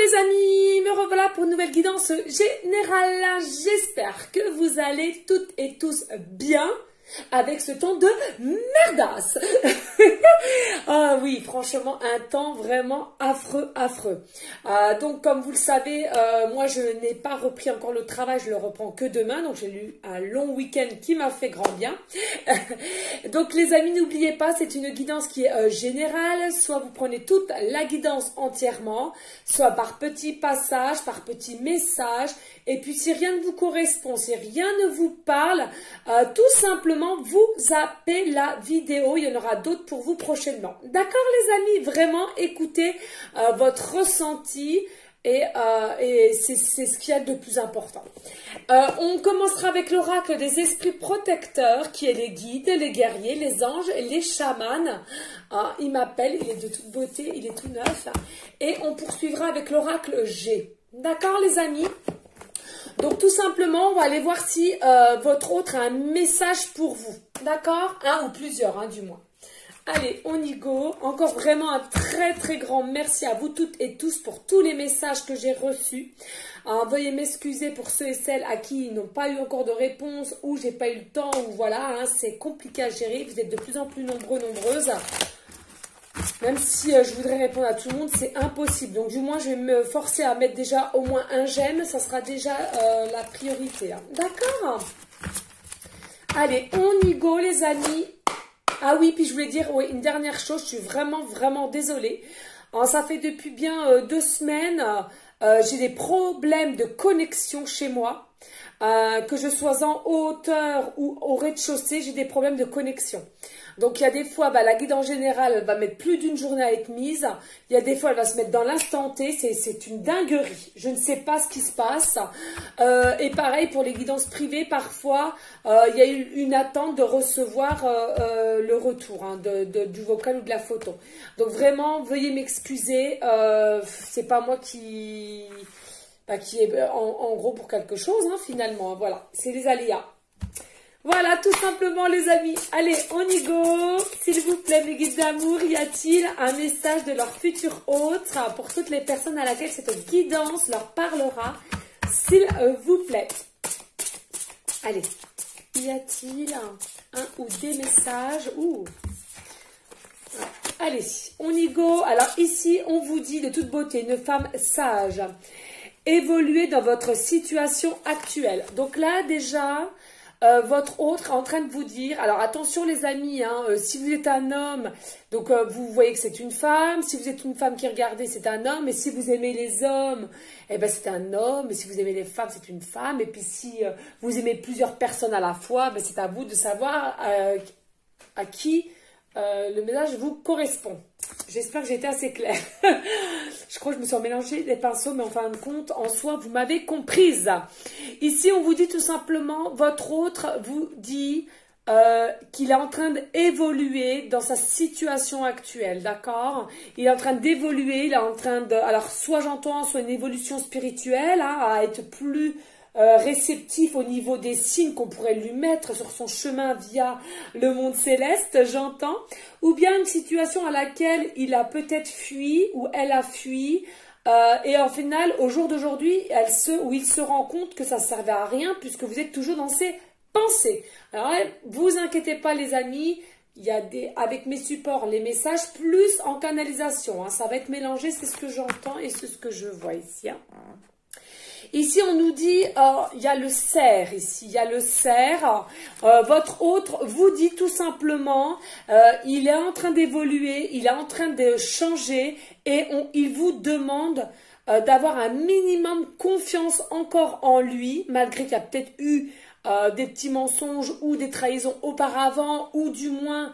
les amis, me revoilà pour une nouvelle guidance générale. J'espère que vous allez toutes et tous bien avec ce temps de merdasse. Ah oui, franchement, un temps vraiment affreux, affreux. Donc, comme vous le savez, moi, je n'ai pas repris encore le travail, je le reprends que demain. Donc, j'ai eu un long week-end qui m'a fait grand bien. Donc, les amis, n'oubliez pas, c'est une guidance qui est générale. Soit vous prenez toute la guidance entièrement, soit par petits passages, par petits messages. Et puis, si rien ne vous correspond, si rien ne vous parle, tout simplement, vous zappez la vidéo. Il y en aura d'autres pour vous prochainement. D'accord, les amis? Vraiment, écoutez votre ressenti. Et c'est ce qu'il y a de plus important. On commencera avec l'oracle des esprits protecteurs, qui est les guides, les guerriers, les anges, les chamans. Il m'appelle, il est de toute beauté, il est tout neuf. Et on poursuivra avec l'oracle G. D'accord, les amis? Donc, tout simplement, on va aller voir si votre autre a un message pour vous. D'accord? Un ou plusieurs, du moins. Allez, on y go. Encore vraiment un très très grand merci à vous toutes et tous pour tous les messages que j'ai reçus. Veuillez m'excuser pour ceux et celles à qui ils n'ont pas eu encore de réponse ou j'ai pas eu le temps ou voilà, c'est compliqué à gérer. Vous êtes de plus en plus nombreux, nombreuses. Même si je voudrais répondre à tout le monde, c'est impossible. Donc du moins, je vais me forcer à mettre déjà au moins un j'aime. Ça sera déjà la priorité. D'accord? Allez, on y go les amis. Ah oui, puis je voulais dire une dernière chose. Je suis vraiment, vraiment désolée. Ça fait depuis bien 2 semaines. J'ai des problèmes de connexion chez moi. Que je sois en hauteur ou au rez-de-chaussée, j'ai des problèmes de connexion. Donc, il y a des fois, la guide en général, elle va mettre plus d'une journée à être mise. Il y a des fois, elle va se mettre dans l'instant T. C'est une dinguerie. Je ne sais pas ce qui se passe. Et pareil, pour les guidances privées, parfois, il y a eu une attente de recevoir le retour du vocal ou de la photo. Donc, vraiment, veuillez m'excuser. C'est pas moi qui est en gros pour quelque chose, finalement. Voilà, c'est les aléas. Voilà, tout simplement, les amis. Allez, on y go. S'il vous plaît, mes guides d'amour, y a-t-il un message de leur futur hôte pour toutes les personnes à laquelle cette guidance leur parlera, s'il vous plaît? Allez, y a-t-il un ou des messages? Allez, on y go. Alors ici, on vous dit de toute beauté, une femme sage. Évoluez dans votre situation actuelle. Donc là, déjà, votre autre est en train de vous dire, alors attention les amis, si vous êtes un homme, donc vous voyez que c'est une femme, si vous êtes une femme qui regardez, c'est un homme, et si vous aimez les hommes, eh ben c'est un homme, et si vous aimez les femmes, c'est une femme, et puis si vous aimez plusieurs personnes à la fois, c'est à vous de savoir à qui le message vous correspond. J'espère que j'ai été assez claire. Je crois que je me suis mélangé les pinceaux, mais en fin de compte, en soi, vous m'avez comprise. Ici, on vous dit tout simplement, votre autre vous dit qu'il est en train d'évoluer dans sa situation actuelle, d'accord? Il est en train d'évoluer, il est en train de... Alors, soit j'entends, soit une évolution spirituelle, à être plus... réceptif au niveau des signes qu'on pourrait lui mettre sur son chemin via le monde céleste, j'entends, ou bien une situation à laquelle il a peut-être fui ou elle a fui, et en final, au jour d'aujourd'hui, il se rend compte que ça ne servait à rien puisque vous êtes toujours dans ses pensées. Alors, vous inquiétez pas les amis, il y a avec mes supports, les messages, plus en canalisation, ça va être mélangé, c'est ce que j'entends et c'est ce que je vois ici. Ici, on nous dit, il y a le cerf, ici, il y a le cerf. Votre autre vous dit tout simplement, il est en train d'évoluer, il est en train de changer et il vous demande d'avoir un minimum confiance encore en lui, malgré qu'il y a peut-être eu des petits mensonges ou des trahisons auparavant, ou du moins,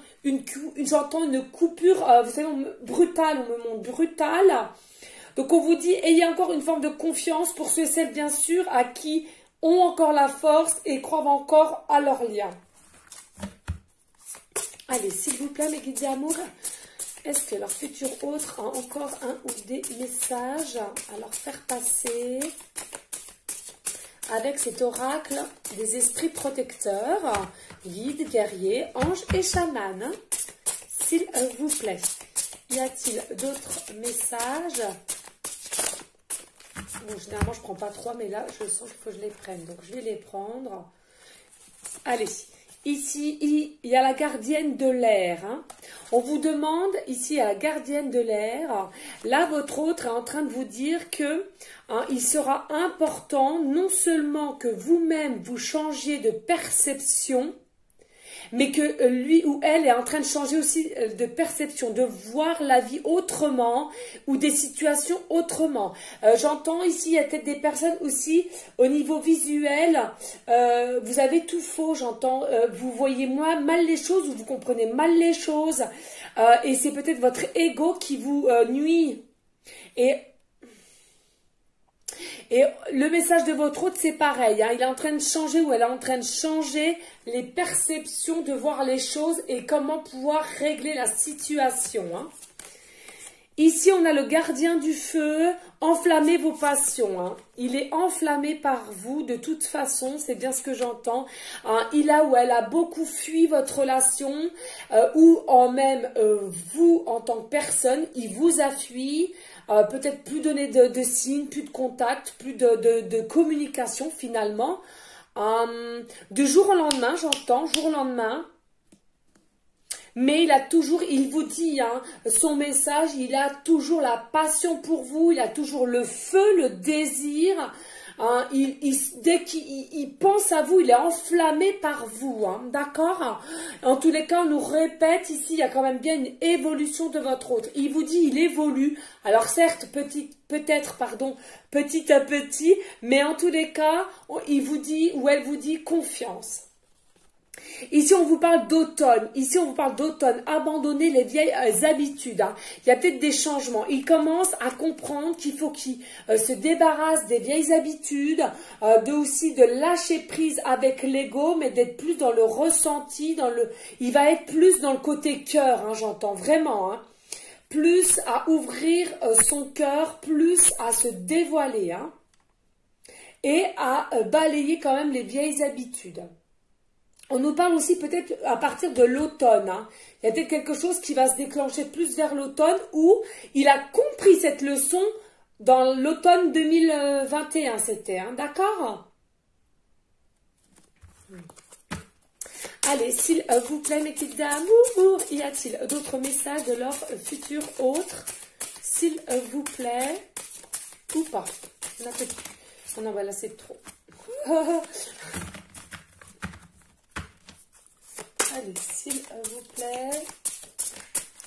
j'entends une coupure, vous savez, brutale, on me montre brutale. Donc, on vous dit, ayez encore une forme de confiance pour ceux et celles, bien sûr, à qui ont encore la force et croient encore à leur lien. Allez, s'il vous plaît, mes guides d'amour, est-ce que leur futur autre a encore un ou des messages à leur faire passer avec cet oracle des esprits protecteurs, guides, guerriers, anges et chamans, s'il vous plaît? Y a-t-il d'autres messages Bon, généralement, je ne prends pas 3, mais là, je sens qu'il faut que je les prenne. Donc, je vais les prendre. Allez, ici, il y a la gardienne de l'air. Hein. On vous demande, ici, à la gardienne de l'air, là, votre autre est en train de vous dire que il sera important, non seulement que vous-même, vous changiez de perception, mais que lui ou elle est en train de changer aussi de perception, de voir la vie autrement ou des situations autrement. J'entends ici, il y a peut-être des personnes aussi au niveau visuel, vous avez tout faux, j'entends, vous voyez mal les choses ou vous comprenez mal les choses et c'est peut-être votre ego qui vous nuit. Et le message de votre hôte, c'est pareil. Hein, il est en train de changer ou elle est en train de changer les perceptions de voir les choses et comment pouvoir régler la situation. Hein. Ici, on a le gardien du feu. Enflammez vos passions. Hein. Il est enflammé par vous de toute façon. C'est bien ce que j'entends. Hein. Il a ou elle a beaucoup fui votre relation ou en même vous en tant que personne, il vous a fui. Peut-être plus donner de signes, plus de contact, plus de communication finalement. Du jour au lendemain, j'entends, jour au lendemain. Mais il vous dit, hein, son message, il a toujours la passion pour vous, il a toujours le feu, le désir. Hein, dès qu'il pense à vous, il est enflammé par vous, hein, d'accord? En tous les cas, on nous répète ici, il y a quand même bien une évolution de votre autre. Il vous dit, il évolue. Alors certes, petit à petit, mais en tous les cas, il vous dit ou elle vous dit confiance. Ici, on vous parle d'automne. Ici, on vous parle d'automne. Abandonnez les vieilles habitudes. Hein. Il y a peut-être des changements. Il commence à comprendre qu'il faut qu'il se débarrasse des vieilles habitudes, aussi de lâcher prise avec l'ego, mais d'être plus dans le ressenti, il va être plus dans le côté cœur, hein, j'entends vraiment. Hein. Plus à ouvrir son cœur, plus à se dévoiler. Hein, et à balayer quand même les vieilles habitudes. On nous parle aussi peut-être à partir de l'automne. Hein. Il y a peut-être quelque chose qui va se déclencher plus vers l'automne où il a compris cette leçon dans l'automne 2021, c'était. Hein, d'accord? Allez, s'il vous plaît, mes petites dames, y a-t-il d'autres messages de leur futur autre? S'il vous plaît, ou pas? Oh non, voilà, c'est trop. Allez, s'il vous plaît.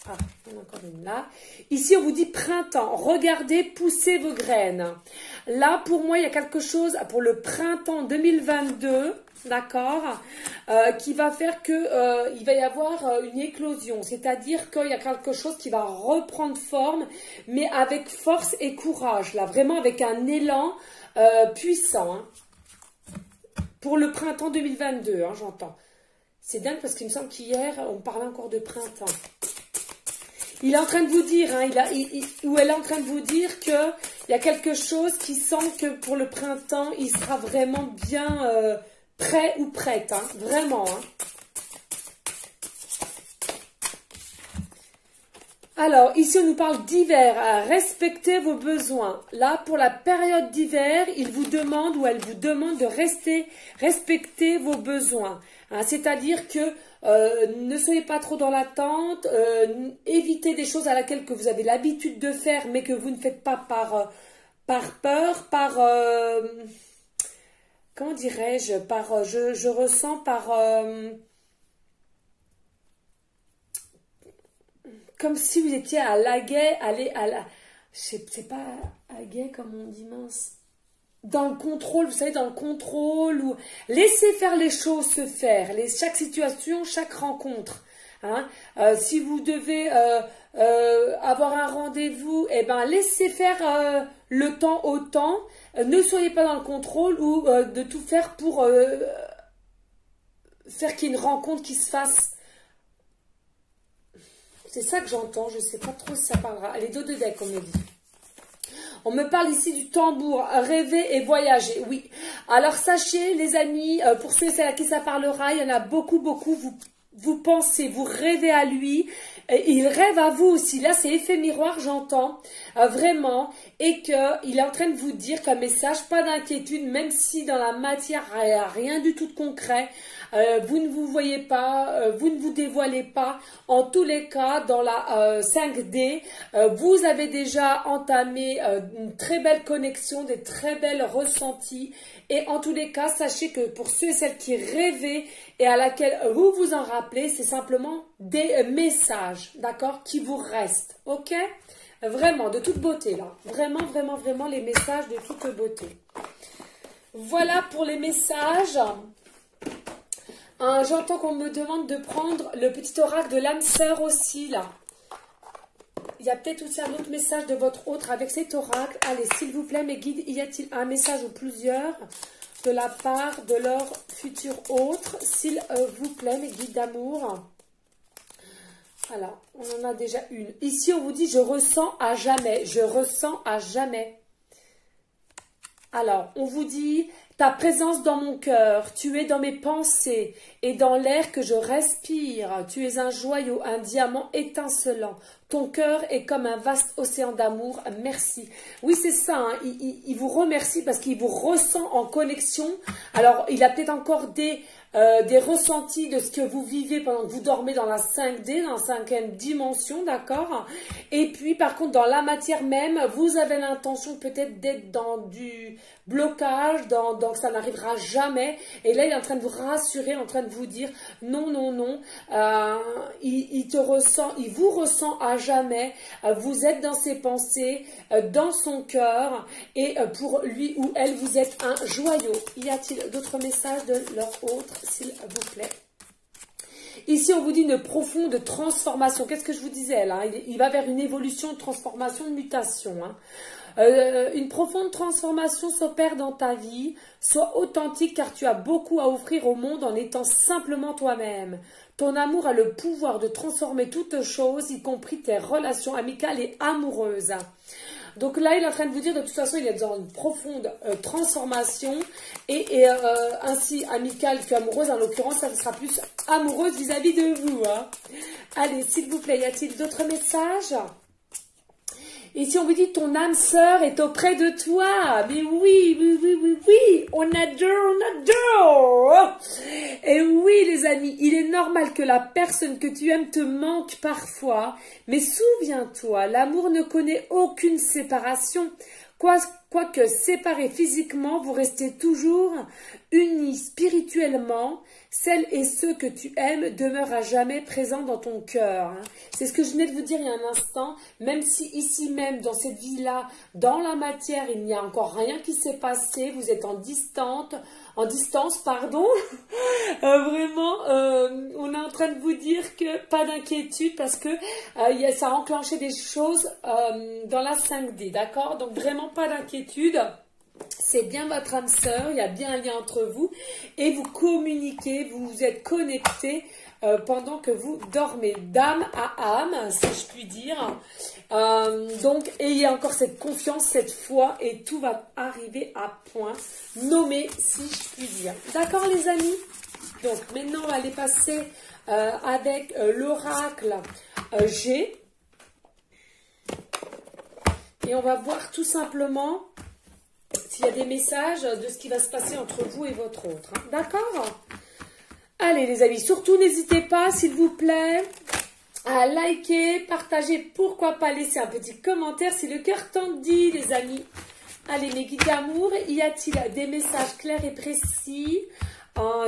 Ah, il y en a encore une là. Ici, on vous dit printemps. Regardez, poussez vos graines. Là, pour moi, il y a quelque chose pour le printemps 2022, d'accord, qui va faire que il va y avoir une éclosion. C'est-à-dire qu'il y a quelque chose qui va reprendre forme, mais avec force et courage. Là, vraiment avec un élan puissant. Hein. Pour le printemps 2022, hein, j'entends. C'est dingue parce qu'il me semble qu'hier, on parlait encore de printemps. Il est en train de vous dire, hein, ou elle est en train de vous dire qu'il y a quelque chose qui sent que pour le printemps, il sera vraiment bien prêt ou prête. Hein, vraiment. Hein. Alors, ici, on nous parle d'hiver. Respectez vos besoins. Là, pour la période d'hiver, il vous demande ou elle vous demande de respecter vos besoins. Hein, c'est-à-dire que ne soyez pas trop dans l'attente, évitez des choses à laquelle que vous avez l'habitude de faire, mais que vous ne faites pas par peur, comment dirais-je, je ressens par... comme si vous étiez à l'aguet, c'est pas aguet comme on dit, mince, dans le contrôle, vous savez, dans le contrôle, ou laissez faire les choses se faire, chaque situation, chaque rencontre. Hein. Si vous devez avoir un rendez-vous, eh ben laissez faire le temps au temps, ne soyez pas dans le contrôle ou de tout faire pour faire qu'il y ait une rencontre qui se fasse. C'est ça que j'entends, je ne sais pas trop si ça parlera. Allez, dos de deck, on me dit. On me parle ici du tambour, rêver et voyager. Oui, alors sachez, les amis, pour ceux et celles à qui ça parlera, il y en a beaucoup, vous pensez, vous rêvez à lui Et il rêve à vous aussi. Là, c'est effet miroir, j'entends, vraiment. Et qu'il est en train de vous dire qu'un message, pas d'inquiétude, même si dans la matière, il n'y a rien du tout de concret. Vous ne vous voyez pas, vous ne vous dévoilez pas. En tous les cas, dans la 5D, vous avez déjà entamé une très belle connexion, des très belles ressentis. Et en tous les cas, sachez que pour ceux et celles qui rêvaient et à laquelle vous vous en rappelez, c'est simplement des messages, d'accord, qui vous restent, ok? Vraiment, de toute beauté, là. Vraiment, vraiment, vraiment, les messages de toute beauté. Voilà pour les messages. J'entends qu'on me demande de prendre le petit oracle de l'âme sœur aussi, là. Il y a peut-être aussi un autre message de votre autre avec cet oracle. Allez, s'il vous plaît, mes guides, y a-t-il un message ou plusieurs de la part de leur futur autre? S'il vous plaît, mes guides d'amour. Alors, on en a déjà une. Ici, on vous dit, je ressens à jamais. Je ressens à jamais. Alors, on vous dit, ta présence dans mon cœur, tu es dans mes pensées et dans l'air que je respire. Tu es un joyau, un diamant étincelant. Ton cœur est comme un vaste océan d'amour. Merci. Oui, c'est ça. Hein. Il vous remercie parce qu'il vous ressent en connexion. Alors, il a peut-être encore des ressentis de ce que vous vivez pendant que vous dormez dans la 5D, dans la 5e dimension, d'accord? Et puis, par contre, dans la matière même, vous avez l'intention peut-être d'être dans du blocage, donc ça n'arrivera jamais. Et là, il est en train de vous rassurer, en train de vous dire non, non, non. Il te ressent, il vous ressent à jamais. Vous êtes dans ses pensées, dans son cœur. Et pour lui ou elle, vous êtes un joyau. Y a-t-il d'autres messages de leur autre, s'il vous plaît? Ici, on vous dit une profonde transformation. Qu'est-ce que je vous disais là? Il va vers une évolution, une transformation, une mutation. Hein. Une profonde transformation s'opère dans ta vie. Sois authentique car tu as beaucoup à offrir au monde en étant simplement toi-même. Ton amour a le pouvoir de transformer toutes choses, y compris tes relations amicales et amoureuses. Donc là, il est en train de vous dire, de toute façon, il est dans une profonde transformation et ainsi amicale qu'amoureuse. En l'occurrence, ça sera plus amoureuse vis-à-vis de vous. Hein. Allez, s'il vous plaît, y a-t-il d'autres messages? Et si on vous dit ton âme sœur est auprès de toi, mais oui, oui, oui, oui, oui, on adore, on adore. Et oui les amis, il est normal que la personne que tu aimes te manque parfois, mais souviens-toi, l'amour ne connaît aucune séparation. Quoique séparés physiquement, vous restez toujours unis spirituellement. Celles et ceux que tu aimes demeurent à jamais présents dans ton cœur. Hein. C'est ce que je venais de vous dire il y a un instant. Même si ici même, dans cette vie-là, dans la matière, il n'y a encore rien qui s'est passé. Vous êtes en distance, pardon. Vraiment, on est en train de vous dire que pas d'inquiétude parce que ça a enclenché des choses dans la 5D, d'accord? Donc vraiment pas d'inquiétude. C'est bien votre âme sœur, il y a bien un lien entre vous et vous communiquez, vous vous êtes connectés pendant que vous dormez d'âme à âme, si je puis dire. Donc, ayez encore cette confiance, cette foi et tout va arriver à point nommé, si je puis dire. D'accord les amis? Donc, maintenant, on va aller passer avec l'oracle G. Et on va voir tout simplement s'il y a des messages de ce qui va se passer entre vous et votre autre. Hein. D'accord? Allez les amis, surtout n'hésitez pas, s'il vous plaît, à liker, partager, pourquoi pas laisser un petit commentaire si le cœur t'en dit, les amis. Allez, mes guides d'amour, y a-t-il des messages clairs et précis,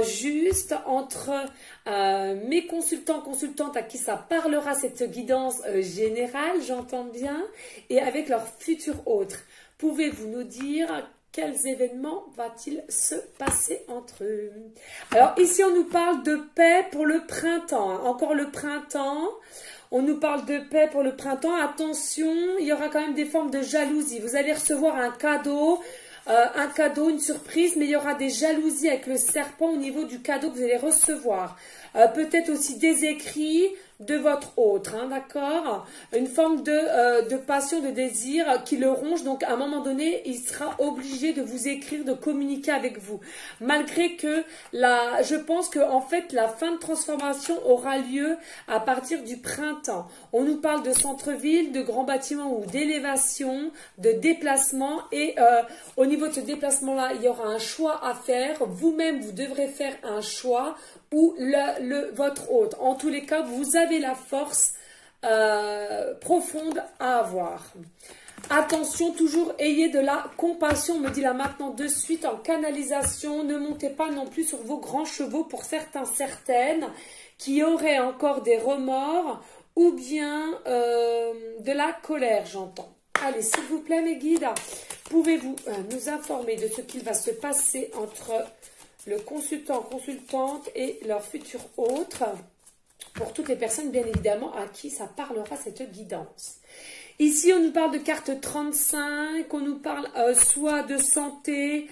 juste entre mes consultantes à qui ça parlera cette guidance générale, j'entends bien, et avec leurs futurs autres? Pouvez-vous nous dire quels événements va-t-il se passer entre eux? Alors ici, on nous parle de paix pour le printemps. Hein. Encore le printemps. On nous parle de paix pour le printemps. Attention, il y aura quand même des formes de jalousie. Vous allez recevoir un cadeau, une surprise, mais il y aura des jalousies avec le serpent au niveau du cadeau que vous allez recevoir. peut-être aussi des écrits de votre autre, hein, d'accord? Une forme de passion, de désir qui le ronge, donc à un moment donné, il sera obligé de vous écrire, de communiquer avec vous. Malgré que je pense que en fait, la fin de transformation aura lieu à partir du printemps. On nous parle de centre-ville, de grands bâtiments ou d'élévation, de déplacement et au niveau de ce déplacement-là, il y aura un choix à faire. Vous-même, vous devrez faire un choix ou votre hôte. En tous les cas, vous avez la force profonde à avoir. Attention, toujours ayez de la compassion, on me dit là maintenant de suite en canalisation. Ne montez pas non plus sur vos grands chevaux pour certains, certaines qui auraient encore des remords ou bien de la colère, j'entends. Allez, s'il vous plaît, mes guides, pouvez-vous nous informer de ce qu'il va se passer entre le consultant, consultante et leur futur autre, pour toutes les personnes, bien évidemment, à qui ça parlera cette guidance. Ici, on nous parle de carte 35, on nous parle soit de santé,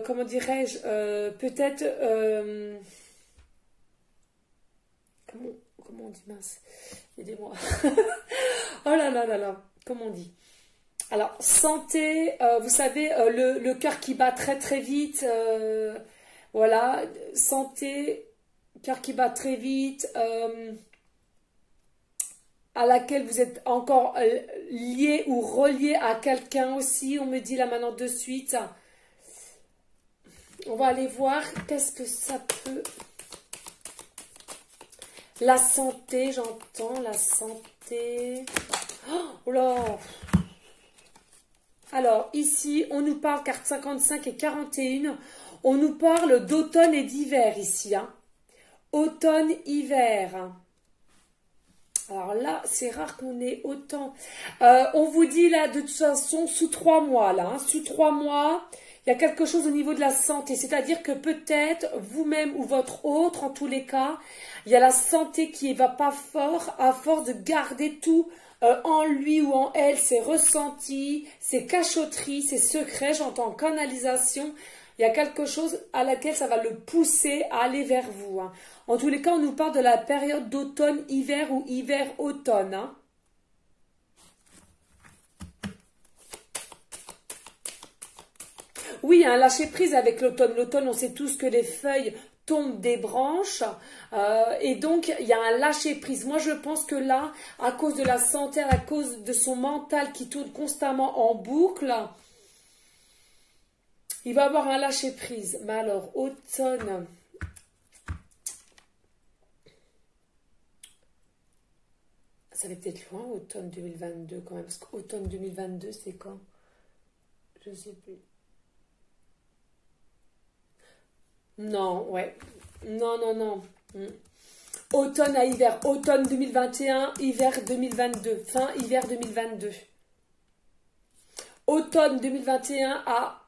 comment dirais-je, peut-être, comment on dit, mince, aidez-moi, oh là là là là, comment on dit? Alors, santé, vous savez, le cœur qui bat très très vite, voilà, santé, cœur qui bat très vite, à laquelle vous êtes encore lié ou relié à quelqu'un aussi, on me dit là maintenant de suite. On va aller voir qu'est-ce que ça peut... La santé, j'entends, la santé... Oh là. Alors, ici, on nous parle, carte 55 et 41, on nous parle d'automne et d'hiver ici. Hein. Automne, hiver. Alors là, c'est rare qu'on ait autant. On vous dit là, de toute façon, sous 3 mois, là, hein, sous 3 mois, il y a quelque chose au niveau de la santé. C'est-à-dire que peut-être, vous-même ou votre autre, en tous les cas, il y a la santé qui ne va pas fort, à force de garder tout en lui ou en elle, ses ressentis, ses cachotteries, ses secrets, j'entends canalisation. Il y a quelque chose à laquelle ça va le pousser à aller vers vous. Hein. En tous les cas, on nous parle de la période d'automne-hiver ou hiver-automne. Hein. Oui, un lâcher prise avec l'automne. L'automne, on sait tous que les feuilles tombent des branches et donc il y a un lâcher prise. Moi je pense que là, à cause de la santé, à cause de son mental qui tourne constamment en boucle, il va avoir un lâcher prise. Mais alors automne, ça va peut-être loin, automne 2022 quand même, parce qu'automne 2022 c'est quand? Je sais plus. Non, ouais. Non, non, non. Automne à hiver. Automne 2021, hiver 2022. Fin hiver 2022. Automne 2021 à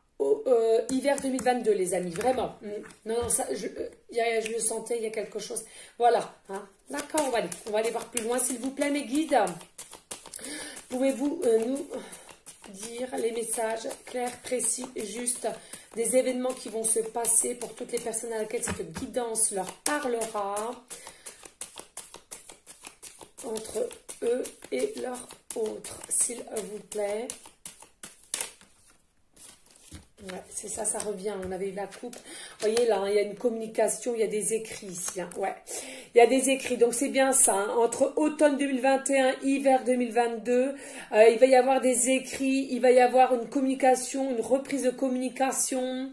hiver 2022, les amis. Vraiment. Non, non, ça, je le sentais, il y a quelque chose. Voilà. Hein. D'accord, on va aller voir plus loin, s'il vous plaît, mes guides. Pouvez-vous nous dire les messages clairs, précis et justes des événements qui vont se passer pour toutes les personnes à laquelle cette guidance leur parlera entre eux et leur autre, s'il vous plaît. Ouais, c'est ça, ça revient. On avait eu la coupe. Vous voyez là, hein, il y a une communication, il y a des écrits ici. Hein, ouais, il y a des écrits. Donc c'est bien ça. Hein, entre automne 2021, hiver 2022, il va y avoir des écrits, il va y avoir une communication, une reprise de communication.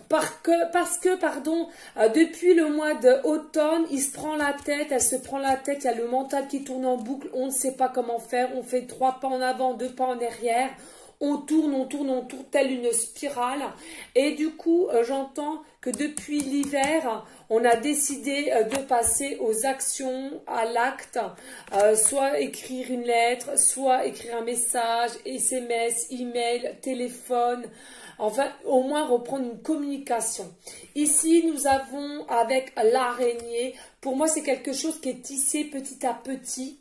Parce que, pardon, depuis le mois d'automne, il se prend la tête, elle se prend la tête, il y a le mental qui tourne en boucle, on ne sait pas comment faire, on fait 3 pas en avant, 2 pas en arrière, on tourne, telle une spirale. Et du coup, j'entends que depuis l'hiver, on a décidé de passer aux actions, à l'acte, soit écrire une lettre, soit écrire un message, SMS, email, téléphone, enfin au moins reprendre une communication. Ici, nous avons avec l'araignée, pour moi c'est quelque chose qui est tissé petit à petit,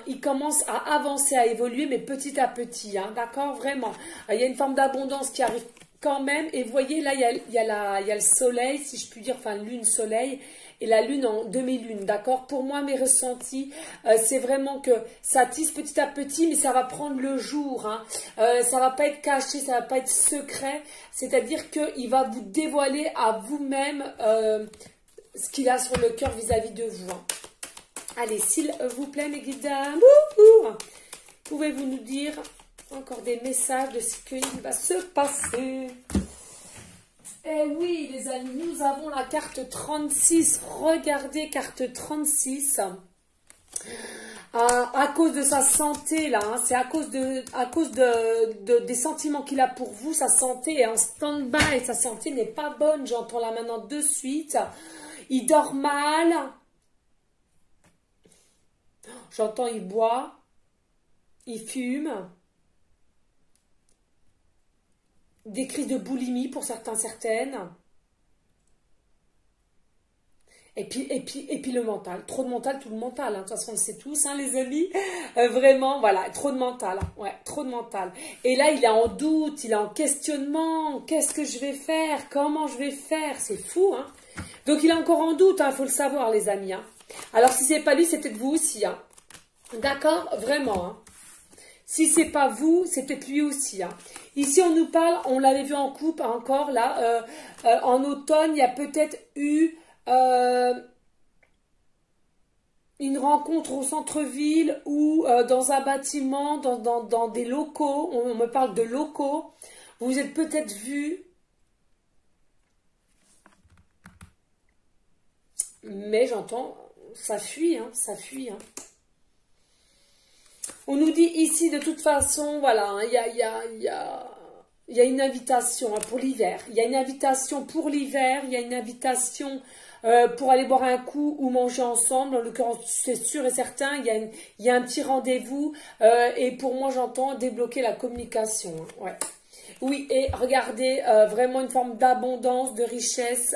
il commence à avancer, à évoluer, mais petit à petit, d'accord, vraiment. Il y a une forme d'abondance qui arrive quand même, et vous voyez là, il y a le soleil, si je puis dire, enfin lune-soleil, et la lune en demi-lune, d'accord. Pour moi, mes ressentis, c'est vraiment que ça tisse petit à petit, mais ça va prendre le jour, ça va pas être caché, ça va pas être secret, c'est-à-dire qu'il va vous dévoiler à vous-même ce qu'il a sur le cœur vis-à-vis de vous. Allez, s'il vous plaît, mes guides dames, pouvez-vous nous dire encore des messages de ce qu'il va se passer? Eh oui, les amis, nous avons la carte 36. Regardez, carte 36. À cause de sa santé, là, c'est à cause des sentiments qu'il a pour vous, sa santé est en stand-by, sa santé n'est pas bonne, j'entends là maintenant de suite. Il dort mal. J'entends, il boit, il fume. Des crises de boulimie pour certaines. Et puis le mental. Trop de mental, tout le mental. De toute façon, on le sait tous, les amis. Vraiment, voilà, trop de mental. Ouais, trop de mental. Et là, il est en doute, il est en questionnement. Qu'est-ce que je vais faire? Comment je vais faire? C'est fou, Donc, il est encore en doute, faut le savoir, les amis. Alors, si c'est pas lui, c'est peut-être vous aussi. D'accord? Vraiment, Si c'est pas vous, c'est peut-être lui aussi. Ici, on nous parle, on l'avait vu en couple encore, là, en automne, il y a peut-être eu une rencontre au centre-ville ou dans un bâtiment, dans des locaux, on me parle de locaux, vous êtes peut-être vus, mais j'entends, ça fuit, ça fuit, On nous dit ici, de toute façon, voilà, il y a une invitation pour l'hiver. Il y a une invitation pour l'hiver, il y a une invitation pour aller boire un coup ou manger ensemble. En l'occurrence, c'est sûr et certain, il y a un petit rendez-vous. Et pour moi, j'entends débloquer la communication. Ouais. Oui, et regardez, vraiment une forme d'abondance, de richesse,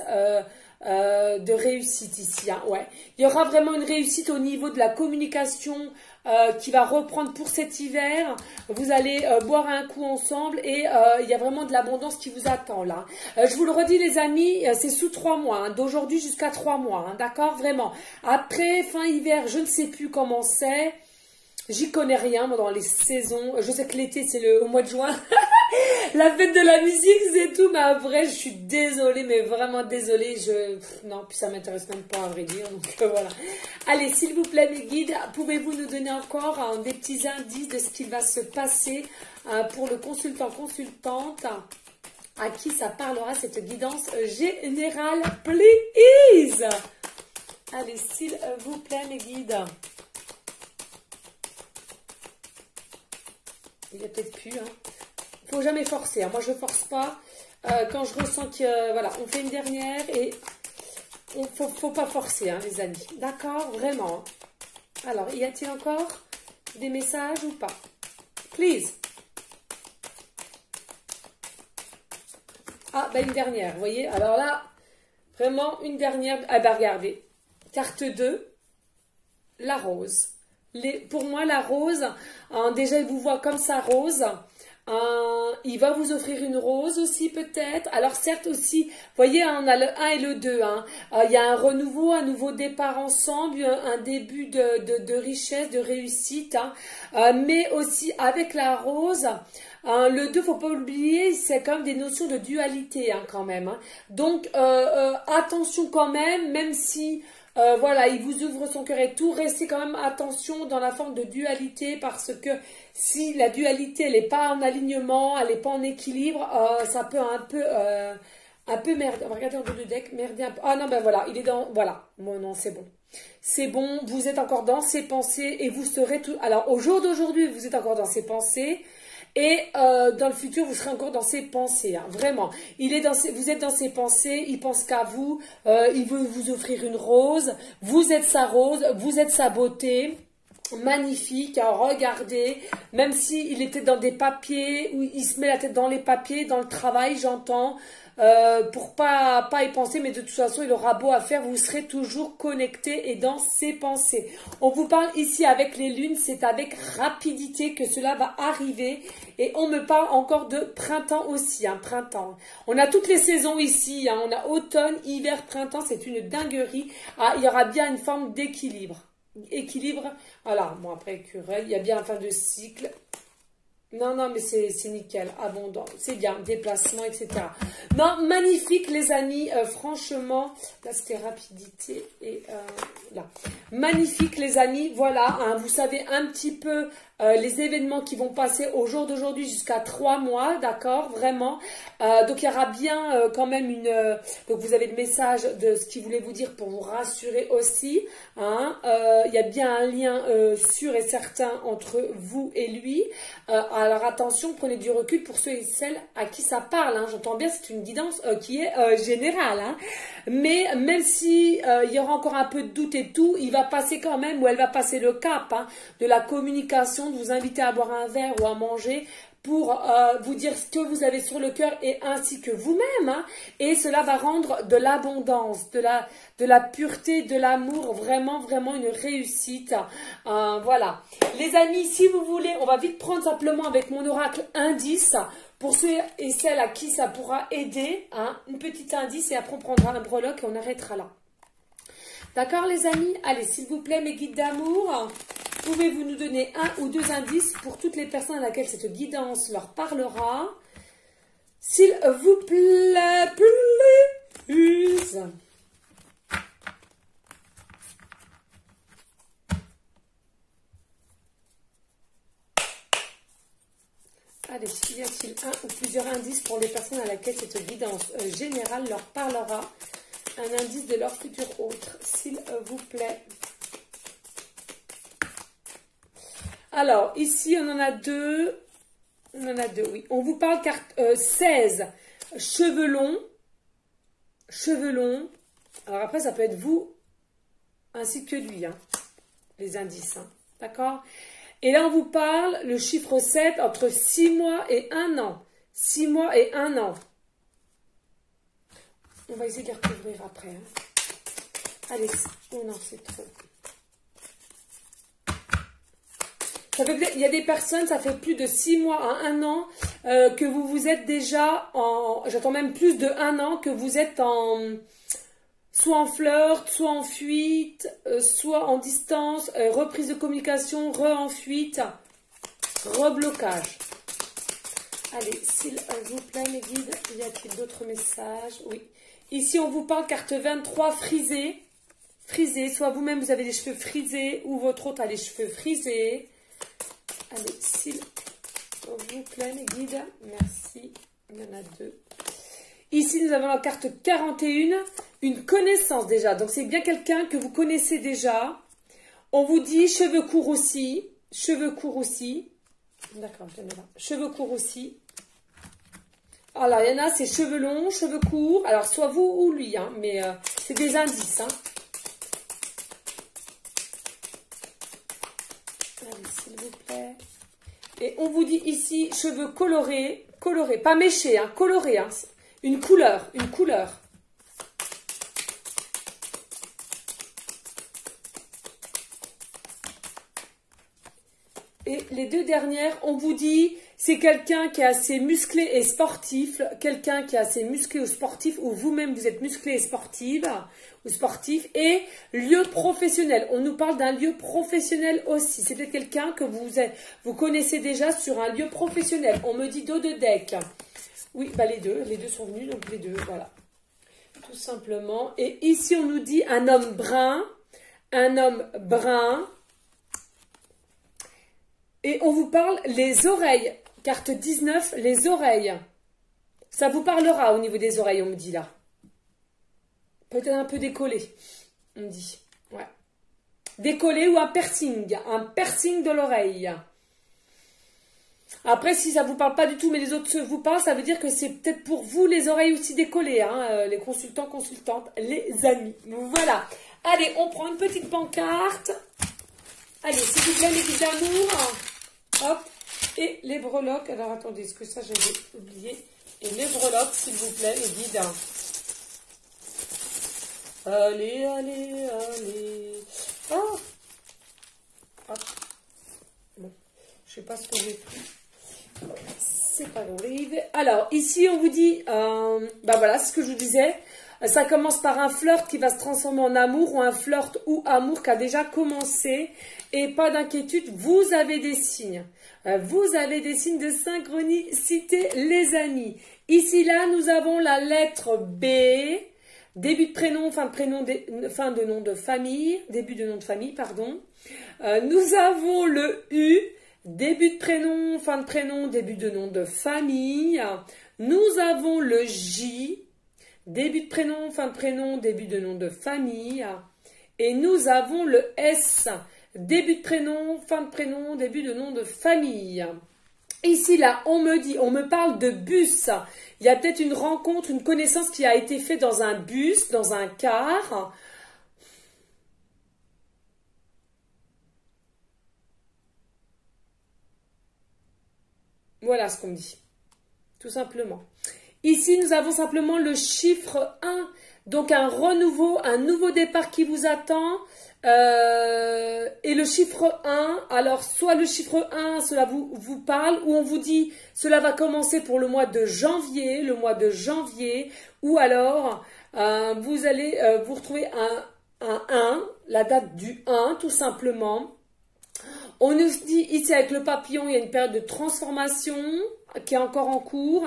de réussite ici. Ouais. Il y aura vraiment une réussite au niveau de la communication qui va reprendre pour cet hiver. Vous allez boire un coup ensemble et il y a vraiment de l'abondance qui vous attend là. Je vous le redis les amis, c'est sous 3 mois, d'aujourd'hui jusqu'à 3 mois, d'accord, vraiment. Après, fin hiver, je ne sais plus comment c'est. J'y connais rien, moi, dans les saisons. Je sais que l'été, c'est au mois de juin. La fête de la musique, c'est tout. Mais après, je suis désolée, mais vraiment désolée. Non, puis ça m'intéresse même pas, à vrai dire. Donc, voilà. Allez, s'il vous plaît, mes guides, pouvez-vous nous donner encore des petits indices de ce qui va se passer pour le consultant-consultante à qui ça parlera, cette guidance générale, please. Allez, s'il vous plaît, mes guides. Il n'y a peut-être plus. Faut jamais forcer. Moi, je ne force pas. Quand je ressens que... voilà, on fait une dernière et... faut pas forcer, les amis. D'accord? Vraiment. Alors, y a-t-il encore des messages ou pas? Please. Ah, une dernière, vous voyez? Alors là, vraiment, une dernière. Ah, regardez. Carte 2. La rose. Pour moi, la rose, déjà, il vous voit comme ça, rose. Il va vous offrir une rose aussi, peut-être. Alors, certes aussi, vous voyez, on a le 1 et le 2. Il y a un renouveau, un nouveau départ ensemble, un début de richesse, de réussite. Mais aussi, avec la rose, le 2, faut pas oublier, c'est quand même des notions de dualité, quand même. Donc, attention quand même si... voilà, il vous ouvre son cœur et tout. Restez quand même attention dans la forme de dualité parce que si la dualité elle n'est pas en alignement, elle n'est pas en équilibre, ça peut un peu merder. Regardez en deux de deck, merder un peu. Ah non, voilà, il est dans... Voilà, bon, non, c'est bon. C'est bon, vous êtes encore dans ses pensées et vous serez tout... Alors, au jour d'aujourd'hui, vous êtes encore dans ses pensées. Et dans le futur, vous serez encore dans ses pensées, vraiment. Vous êtes dans ses pensées, il pense qu'à vous, il veut vous offrir une rose, vous êtes sa rose, vous êtes sa beauté. magnifique, hein, regardez, même s'il était dans des papiers, où il se met la tête dans les papiers, dans le travail, j'entends, pour pas y penser, mais de toute façon, il aura beau à faire, vous serez toujours connecté et dans ses pensées. On vous parle ici avec les lunes, c'est avec rapidité que cela va arriver, et on me parle encore de printemps aussi, hein, printemps. On a toutes les saisons ici, hein, on a automne, hiver, printemps, c'est une dinguerie. Ah, il y aura bien une forme d'équilibre. Voilà, bon après écureuil, il y a bien un fin de cycle. Non, non, mais c'est nickel, abondant, c'est bien, déplacement, etc. Non, magnifique les amis, franchement, là c'était rapidité et là. Magnifique les amis, voilà, hein, vous savez un petit peu les événements qui vont passer au jour d'aujourd'hui jusqu'à 3 mois, d'accord, vraiment. Donc il y aura bien quand même une... donc vous avez le message de ce qu'il voulait vous dire pour vous rassurer aussi. Hein, il y a bien un lien sûr et certain entre vous et lui. Alors attention, prenez du recul pour ceux et celles à qui ça parle. Hein. J'entends bien, c'est une guidance qui est générale. Hein. Mais même si il y aura encore un peu de doute et tout, il va passer quand même, ou elle va passer le cap hein, de la communication, de vous inviter à boire un verre ou à manger pour vous dire ce que vous avez sur le cœur et ainsi que vous-même. Hein. Et cela va rendre de l'abondance, de la pureté, de l'amour, vraiment, vraiment une réussite. Voilà. Les amis, si vous voulez, on va vite prendre simplement avec mon oracle indice. Pour ceux et celles à qui ça pourra aider, hein, une petite indice et après on prendra un breloque et on arrêtera là. D'accord les amis? Allez, s'il vous plaît, mes guides d'amour, pouvez-vous nous donner un ou deux indices pour toutes les personnes à laquelle cette guidance leur parlera? S'il vous plaît, plus. Allez, y a-t-il un ou plusieurs indices pour les personnes à laquelle cette guidance générale leur parlera? Un indice de leur futur autre, s'il vous plaît. Alors, ici, on en a deux. On en a deux, oui. On vous parle carte 16. Cheveux longs. Cheveux longs. Alors après, ça peut être vous ainsi que lui, hein, les indices. Hein, d'accord? Et là, on vous parle, le chiffre 7, entre 6 mois et 1 an. 6 mois et 1 an. On va essayer de les recouvrir après. Hein. Allez, oh non, c'est trop. Ça fait, il y a des personnes, ça fait plus de 6 mois à 1 an que vous vous êtes déjà en... J'attends même plus de 1 an que vous êtes en... Soit en flirt, soit en fuite, soit en distance, reprise de communication, en fuite, reblocage. Allez, s'il vous plaît, mes guides, y a-t-il d'autres messages? Oui. Ici, on vous parle carte 23, frisé. Frisé, soit vous-même, vous avez les cheveux frisés, ou votre autre a les cheveux frisés. Allez, s'il vous plaît, mes guides, merci. Il y en a deux. Ici, nous avons la carte 41, une connaissance déjà. Donc, c'est bien quelqu'un que vous connaissez déjà. On vous dit cheveux courts aussi. Cheveux courts aussi. D'accord, je le mets là. Cheveux courts aussi. Alors, il y en a, c'est cheveux longs, cheveux courts. Alors, soit vous ou lui, hein, mais c'est des indices. Hein. Allez, s'il vous plaît. Et on vous dit ici, cheveux colorés. Colorés, pas méchés, hein, colorés. Hein. Une couleur, une couleur. Et les deux dernières, on vous dit, c'est quelqu'un qui est assez musclé et sportif, quelqu'un qui est assez musclé ou sportif, ou vous-même vous êtes musclé et sportive, ou sportif, et lieu professionnel. On nous parle d'un lieu professionnel aussi. C'est peut-être quelqu'un que vous connaissez déjà sur un lieu professionnel. On me dit dos de deck. Oui, bah les deux sont venus, donc les deux, voilà. Tout simplement. Et ici, on nous dit un homme brun. Et on vous parle les oreilles. Carte 19, les oreilles. Ça vous parlera au niveau des oreilles, on me dit là. Peut-être un peu décollé, on me dit. Ouais. Décollé ou un piercing de l'oreille. Après, si ça ne vous parle pas du tout, mais les autres vous parlent, ça veut dire que c'est peut-être pour vous les oreilles aussi décollées, hein, les consultants, consultantes, les amis. Voilà. Allez, on prend une petite pancarte. Allez, s'il vous plaît, les guides d'amour. Hop. Et les breloques. Alors, attendez, est-ce que ça, j'avais oublié? Et les breloques, s'il vous plaît, les guides. Allez, allez, allez. Oh. Hop. Bon. Je sais pas ce que j'ai pris. C'est pas grave. Alors, ici, on vous dit... bah voilà, c'est ce que je vous disais. Ça commence par un flirt qui va se transformer en amour ou un flirt ou amour qui a déjà commencé. Et pas d'inquiétude, vous avez des signes. Vous avez des signes de synchronicité, les amis. Ici, là, nous avons la lettre B. Début de prénom, fin de nom de famille. Début de nom de famille, pardon. Nous avons le U. Début de prénom, fin de prénom, début de nom de famille. Nous avons le J. Début de prénom, fin de prénom, début de nom de famille. Et nous avons le S. Début de prénom, fin de prénom, début de nom de famille. Ici, là, on me parle de bus. Il y a peut-être une rencontre, une connaissance qui a été faite dans un bus, dans un car. Voilà ce qu'on me dit. Tout simplement. Ici, nous avons simplement le chiffre 1. Donc, un renouveau, un nouveau départ qui vous attend. Et le chiffre 1, alors soit le chiffre 1, cela vous parle, ou on vous dit cela va commencer pour le mois de janvier, ou alors vous allez vous retrouver un 1, la date du 1 tout simplement. On nous dit ici avec le papillon, il y a une période de transformation qui est encore en cours.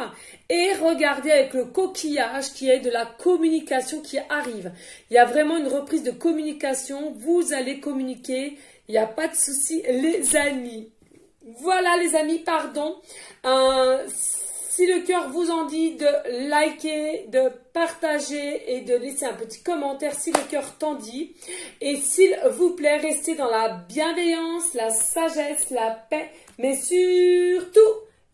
Et regardez avec le coquillage qui est de la communication qui arrive. Il y a vraiment une reprise de communication. Vous allez communiquer. Il n'y a pas de souci, les amis. Voilà, les amis, pardon. Si le cœur vous en dit de liker, de partager et de laisser un petit commentaire si le cœur t'en dit. Et s'il vous plaît, restez dans la bienveillance, la sagesse, la paix, mais surtout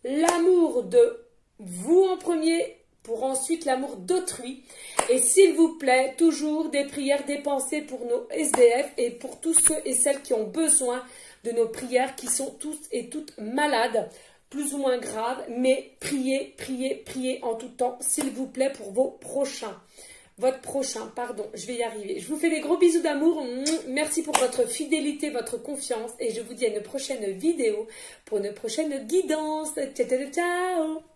l'amour de vous en premier pour ensuite l'amour d'autrui. Et s'il vous plaît, toujours des prières, des pensées pour nos SDF et pour tous ceux et celles qui ont besoin de nos prières, qui sont tous et toutes malades, plus ou moins graves, mais priez, priez, priez en tout temps, s'il vous plaît, pour vos prochains. Votre prochain, pardon, je vais y arriver. Je vous fais des gros bisous d'amour. Merci pour votre fidélité, votre confiance. Et je vous dis à une prochaine vidéo pour une prochaine guidance. Ciao, ciao, ciao.